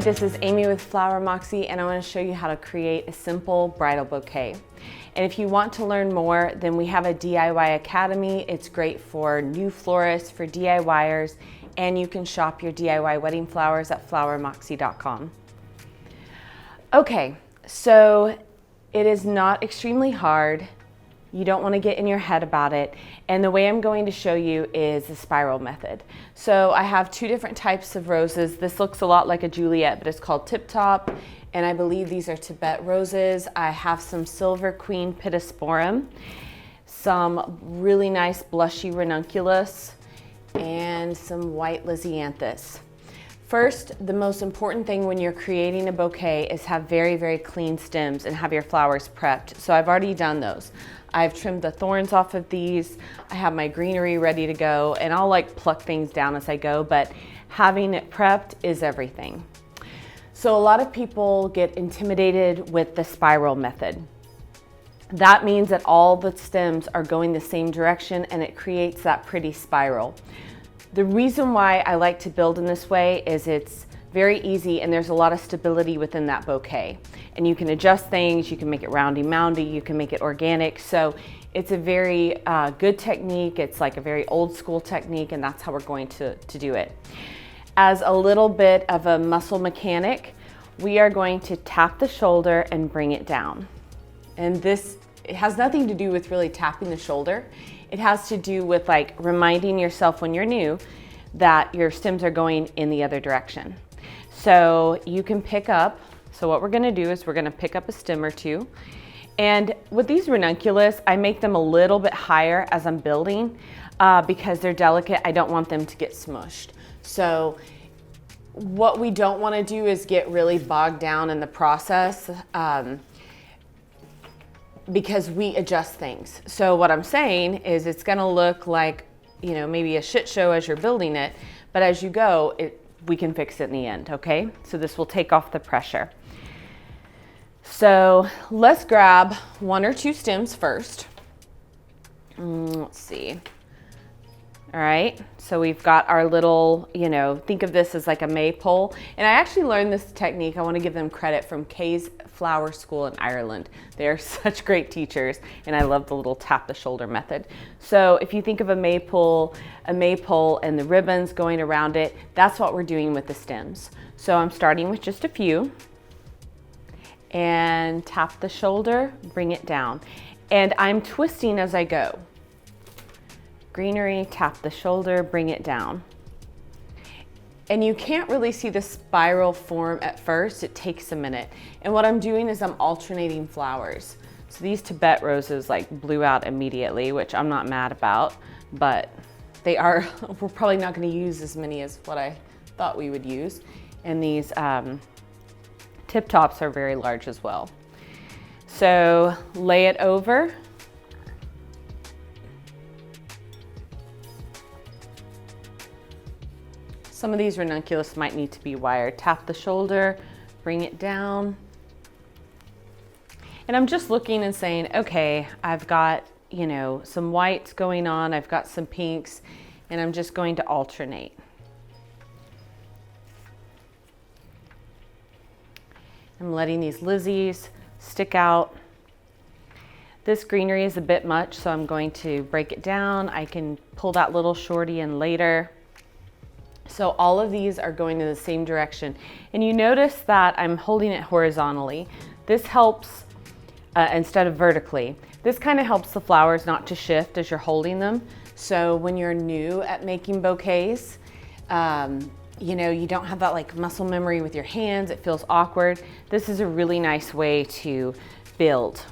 this is Amy with Flower Moxie, and I want to show you how to create a simple bridal bouquet. And if you want to learn more, then we have a DIY Academy. It's great for new florists, for DIYers, and you can shop your DIY wedding flowers at flowermoxie.com. Okay, so it is not extremely hard. You don't want to get in your head about it. And the way I'm going to show you is the spiral method. So I have two different types of roses. This looks a lot like a Juliet, but it's called Tip Top. And I believe these are Tibet roses. I have some Silver Queen pittosporum, some really nice blushy ranunculus, and some white lisianthus. First, the most important thing when you're creating a bouquet is have very, very clean stems and have your flowers prepped. So I've already done those. I've trimmed the thorns off of these. I have my greenery ready to go, and I'll like pluck things down as I go, but having it prepped is everything. So a lot of people get intimidated with the spiral method. That means that all the stems are going the same direction and it creates that pretty spiral. The reason why I like to build in this way is it's very easy and there's a lot of stability within that bouquet. And you can adjust things, you can make it roundy moundy, you can make it organic. So it's a very good technique. It's like a very old school technique, and that's how we're going to do it. As a little bit of a muscle mechanic, we are going to tap the shoulder and bring it down. And this, it has nothing to do with really tapping the shoulder. It has to do with like reminding yourself when you're new that your stems are going in the other direction. So you can pick up, so what we're gonna do is we're gonna pick up a stem or two. And with these ranunculus, I make them a little bit higher as I'm building because they're delicate. I don't want them to get smushed. So what we don't wanna do is get really bogged down in the process because we adjust things. So what I'm saying is it's gonna look like, you know, maybe a shit show as you're building it, but as you go, we can fix it in the end, okay? So this will take off the pressure. So let's grab one or two stems first. Let's see. All right, so we've got our little, you know, think of this as like a maypole. And I actually learned this technique. I want to give them credit from Kay's Flower School in Ireland. They are such great teachers, and I love the little tap the shoulder method. So if you think of a maypole and the ribbons going around it, that's what we're doing with the stems. So I'm starting with just a few and tap the shoulder, bring it down. And I'm twisting as I go. Greenery, tap the shoulder, bring it down. And you can't really see the spiral form at first. It takes a minute. And what I'm doing is I'm alternating flowers. So these Tibet roses like blew out immediately, which I'm not mad about, but we're probably not gonna use as many as what I thought we would use. And these tip tops are very large as well. So lay it over. Some of these ranunculus might need to be wired. Tap the shoulder, bring it down. And I'm just looking and saying, okay, I've got, you know, some whites going on, I've got some pinks, and I'm just going to alternate. I'm letting these lizzies stick out. This greenery is a bit much, so I'm going to break it down. I can pull that little shorty in later. So all of these are going in the same direction. And you notice that I'm holding it horizontally. This helps instead of vertically. This kind of helps the flowers not to shift as you're holding them. So when you're new at making bouquets, you know, you don't have that like muscle memory with your hands, it feels awkward. This is a really nice way to build.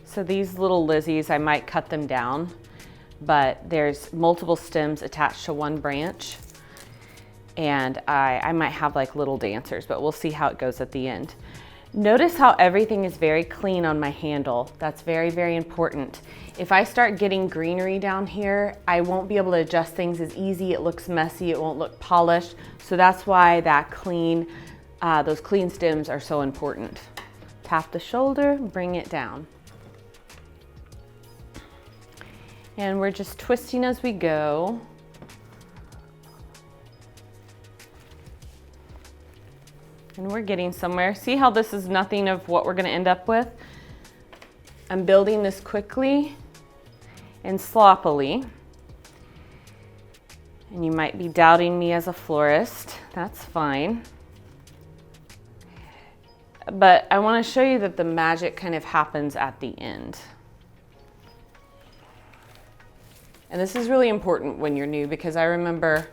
So these little lizzies, I might cut them down, but there's multiple stems attached to one branch. And I might have like little dancers, but we'll see how it goes at the end. Notice how everything is very clean on my handle. That's very, very important. If I start getting greenery down here, I won't be able to adjust things as easy. It looks messy, it won't look polished. So that's why that clean, those clean stems are so important. Tap the shoulder, bring it down. And we're just twisting as we go. And we're getting somewhere. See how this is nothing of what we're gonna end up with? I'm building this quickly and sloppily. And you might be doubting me as a florist. That's fine. But I want to show you that the magic kind of happens at the end. And this is really important when you're new, because I remember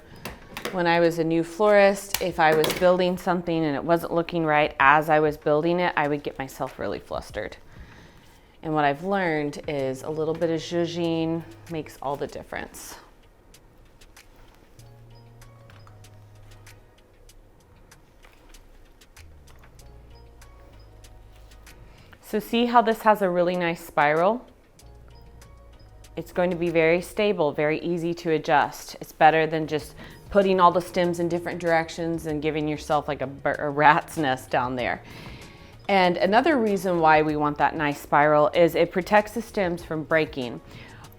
when I was a new florist, if I was building something and it wasn't looking right as I was building it, I would get myself really flustered. And what I've learned is a little bit of zhuzhing makes all the difference. So see how this has a really nice spiral? It's going to be very stable, very easy to adjust. It's better than just putting all the stems in different directions and giving yourself like a rat's nest down there. And another reason why we want that nice spiral is it protects the stems from breaking.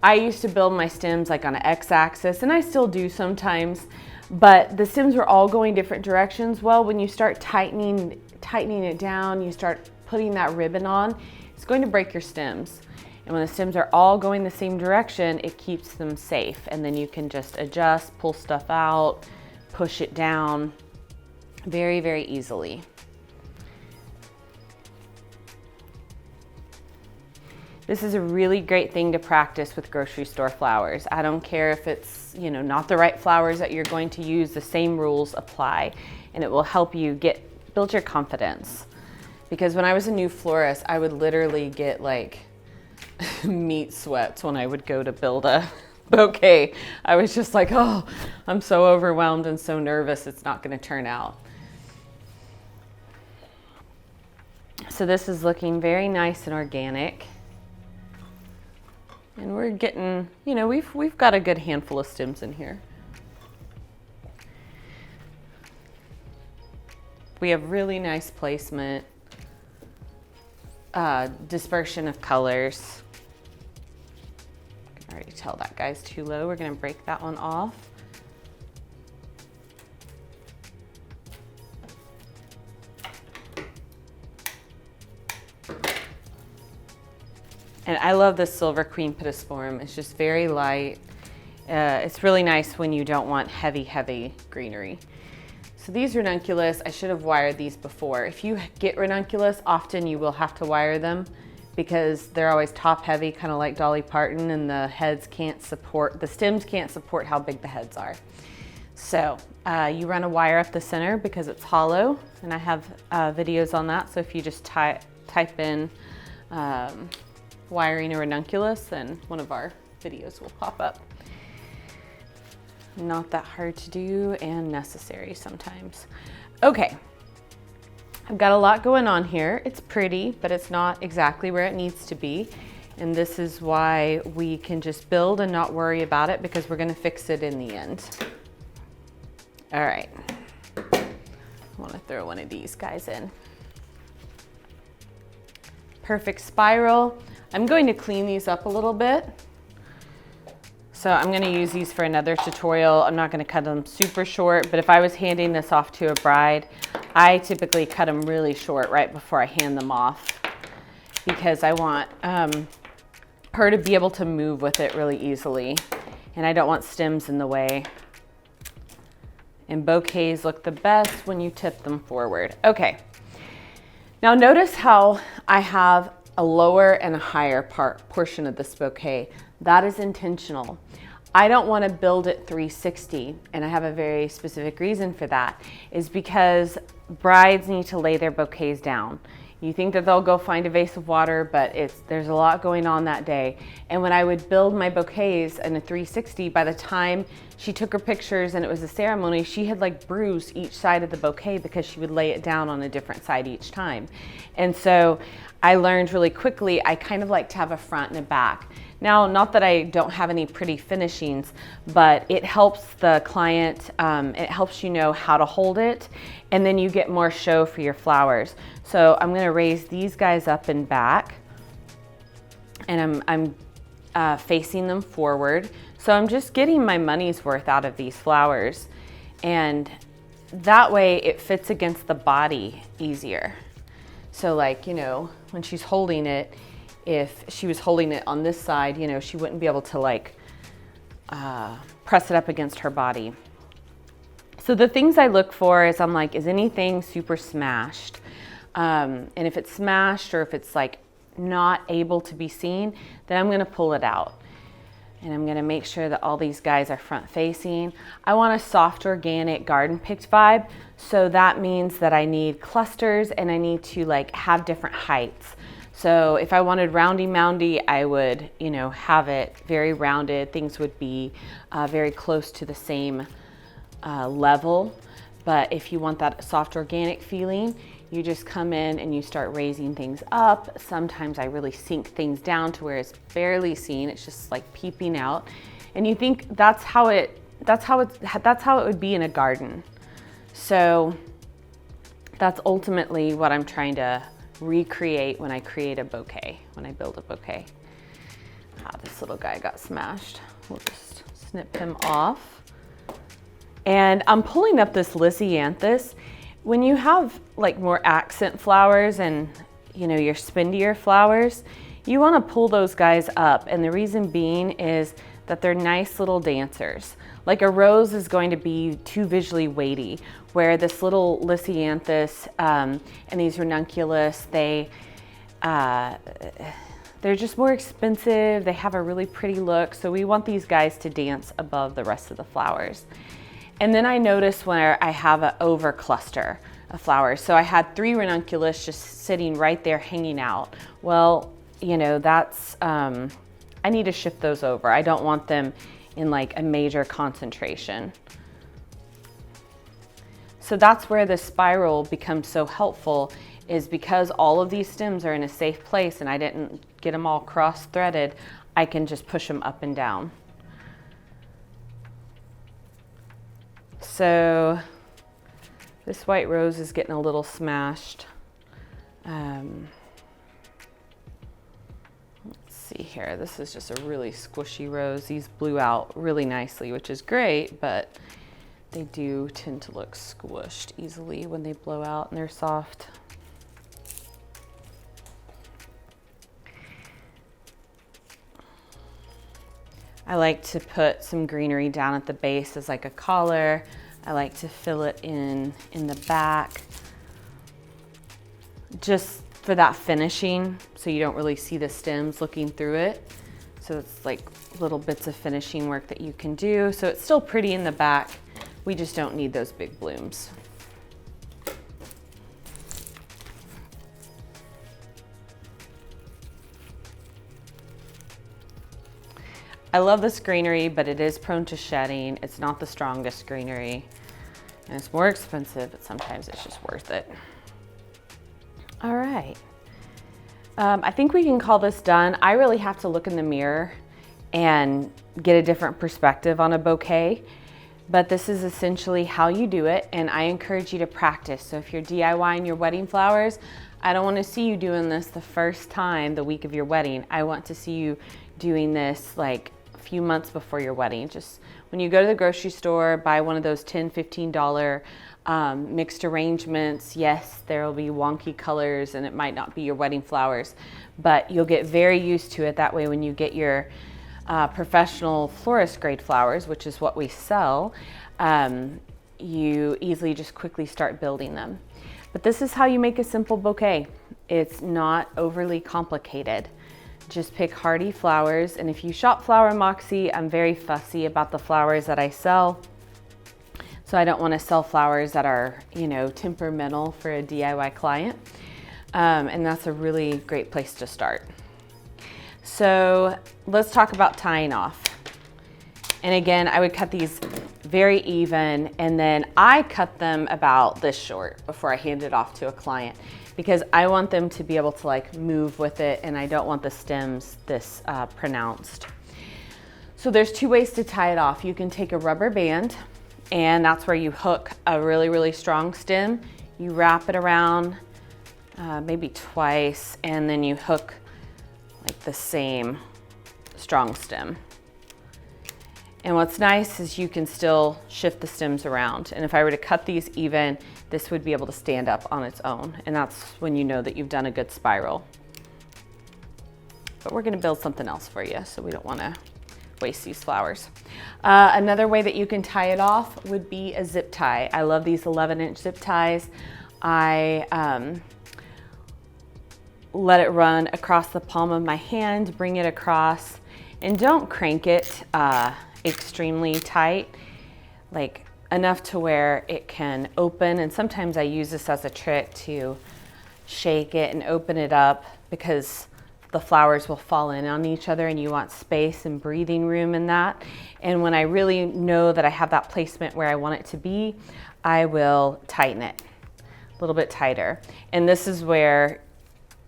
I used to build my stems like on an x-axis, and I still do sometimes, but the stems were all going different directions. Well, when you start tightening it down, you start putting that ribbon on, it's going to break your stems. And when the stems are all going the same direction, it keeps them safe. And then you can just adjust, pull stuff out, push it down very, very easily. This is a really great thing to practice with grocery store flowers. I don't care if it's, not the right flowers that you're going to use, the same rules apply, and it will help you build your confidence. Because when I was a new florist, I would literally get like meat sweats when I would go to build a bouquet. I was just like, oh, I'm so overwhelmed and so nervous it's not going to turn out. So this is looking very nice and organic. And we're getting, we've got a good handful of stems in here. We have really nice placement. Dispersion of colors. I can already tell that guy's too low. We're going to break that one off. And I love this Silver Queen pittosporum. It's just very light. It's really nice when you don't want heavy, heavy greenery. So these ranunculus, I should have wired these before. If you get ranunculus, often you will have to wire them because they're always top heavy, kind of like Dolly Parton, and the stems can't support how big the heads are. So you run a wire up the center because it's hollow, and I have videos on that. So if you just type in wiring a ranunculus, then one of our videos will pop up. Not that hard to do and necessary sometimes. Okay, I've got a lot going on here. It's pretty, but it's not exactly where it needs to be. And this is why we can just build and not worry about it, because we're gonna fix it in the end. All right, I wanna throw one of these guys in. Perfect spiral. I'm going to clean these up a little bit. So I'm going to use these for another tutorial. I'm not going to cut them super short, but if I was handing this off to a bride, I typically cut them really short right before I hand them off, because I want her to be able to move with it really easily, and I don't want stems in the way. And bouquets look the best when you tip them forward. Okay, now notice how I have a lower and a higher portion of this bouquet. That is intentional. I don't want to build it 360, and I have a very specific reason for that, is because brides need to lay their bouquets down. You think that they'll go find a vase of water, but there's a lot going on that day. And when I would build my bouquets in a 360, by the time she took her pictures and it was a ceremony, she had like bruised each side of the bouquet because she would lay it down on a different side each time. And so I learned really quickly, I kind of like to have a front and a back. Now, not that I don't have any pretty finishings, but it helps the client, it helps you know how to hold it, and then you get more show for your flowers. So I'm gonna raise these guys up and back, and I'm facing them forward. So I'm just getting my money's worth out of these flowers. And that way it fits against the body easier. So like, you know, when she's holding it, if she was holding it on this side, you know, she wouldn't be able to like press it up against her body. So the things I look for is I'm like, is anything super smashed? And if it's smashed or if it's like not able to be seen, then I'm gonna pull it out. And I'm gonna make sure that all these guys are front facing. I want a soft, organic, garden picked vibe. So that means that I need clusters and I need to like have different heights. So if I wanted roundy moundy, I would, you know, have it very rounded. Things would be very close to the same level. But if you want that soft organic feeling, you just come in and you start raising things up. Sometimes I really sink things down to where it's barely seen. It's just like peeping out. And you think that's how it would be in a garden. So that's ultimately what I'm trying to recreate when I create a bouquet, when I build a bouquet. This little guy got smashed. We'll just snip him off. And I'm pulling up this lisianthus. When you have like more accent flowers and, you know, your spendier flowers, you want to pull those guys up. And the reason being is that they're nice little dancers. Like a rose is going to be too visually weighty, where this little lisianthus and these ranunculus, they're just more expensive. They have a really pretty look. So we want these guys to dance above the rest of the flowers. And then I noticed where I have an over cluster of flowers. So I had 3 ranunculus just sitting right there hanging out. Well, you know, that's, I need to shift those over. I don't want them in like a major concentration. So that's where the spiral becomes so helpful, is because all of these stems are in a safe place and I didn't get them all cross-threaded, I can just push them up and down. So this white rose is getting a little smashed. Let's see here. This is just a really squishy rose. These blew out really nicely, which is great, but they do tend to look squished easily when they blow out and they're soft. I like to put some greenery down at the base as like a collar. I like to fill it in the back, just for that finishing, so you don't really see the stems looking through it. So it's like little bits of finishing work that you can do. So it's still pretty in the back. We just don't need those big blooms. I love this greenery, but it is prone to shedding. It's not the strongest greenery, and it's more expensive, but sometimes it's just worth it. All right. I think we can call this done. I really have to look in the mirror and get a different perspective on a bouquet, but this is essentially how you do it, and I encourage you to practice. So if you're DIYing your wedding flowers, I don't want to see you doing this the first time the week of your wedding. I want to see you doing this like a few months before your wedding. Just when you go to the grocery store, buy one of those $10, $15 mixed arrangements. Yes, there will be wonky colors and it might not be your wedding flowers, but you'll get very used to it. That way when you get your professional florist grade flowers, which is what we sell, you easily just quickly start building them. But this is how you make a simple bouquet. It's not overly complicated. Just pick hardy flowers, and if you shop Flower Moxie, I'm very fussy about the flowers that I sell. So I don't want to sell flowers that are, you know, temperamental for a DIY client. And that's a really great place to start. So let's talk about tying off. And again, I would cut these very even, and then I cut them about this short before I hand it off to a client, because I want them to be able to like move with it, and I don't want the stems this pronounced. So there's 2 ways to tie it off. You can take a rubber band, and that's where you hook a really, really strong stem. You wrap it around maybe twice, and then you hook like the same strong stem. And what's nice is you can still shift the stems around. And if I were to cut these even, this would be able to stand up on its own. And that's when you know that you've done a good spiral. But we're gonna build something else for you, so we don't wanna waste these flowers. Another way that you can tie it off would be a zip tie. I love these 11-inch zip ties. I let it run across the palm of my hand, bring it across, and don't crank it extremely tight, like enough to where it can open. And sometimes I use this as a trick to shake it and open it up, because the flowers will fall in on each other and you want space and breathing room in that. And when I really know that I have that placement where I want it to be, I will tighten it a little bit tighter. And this is where,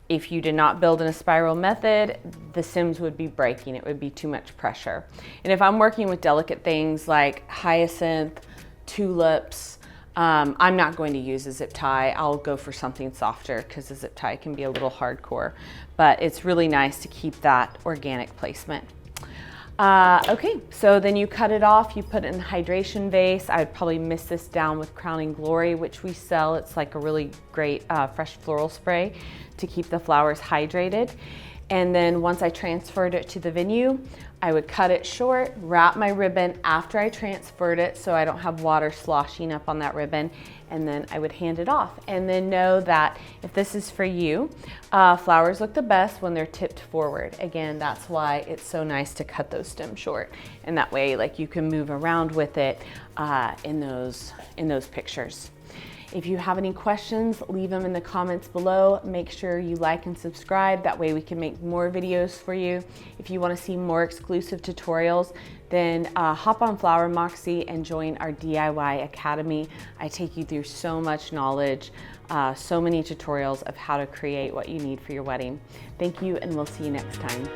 if you did not build in a spiral method, the stems would be breaking. It would be too much pressure. And if I'm working with delicate things like hyacinth, tulips, I'm not going to use a zip tie. I'll go for something softer, because the zip tie can be a little hardcore, but it's really nice to keep that organic placement. Okay, so then you cut it off, you put it in a hydration vase. I would probably mist this down with Crowning Glory, which we sell. It's like a really great fresh floral spray to keep the flowers hydrated. And then once I transferred it to the venue, I would cut it short, wrap my ribbon after I transferred it so I don't have water sloshing up on that ribbon, and then I would hand it off. And then know that if this is for you, flowers look the best when they're tipped forward. Again, that's why it's so nice to cut those stems short. And that way, like, you can move around with it in those pictures. If you have any questions, leave them in the comments below. Make sure you like and subscribe. That way we can make more videos for you. If you want to see more exclusive tutorials, then hop on Flower Moxie and join our DIY Academy. I take you through so much knowledge, so many tutorials of how to create what you need for your wedding. Thank you, and we'll see you next time.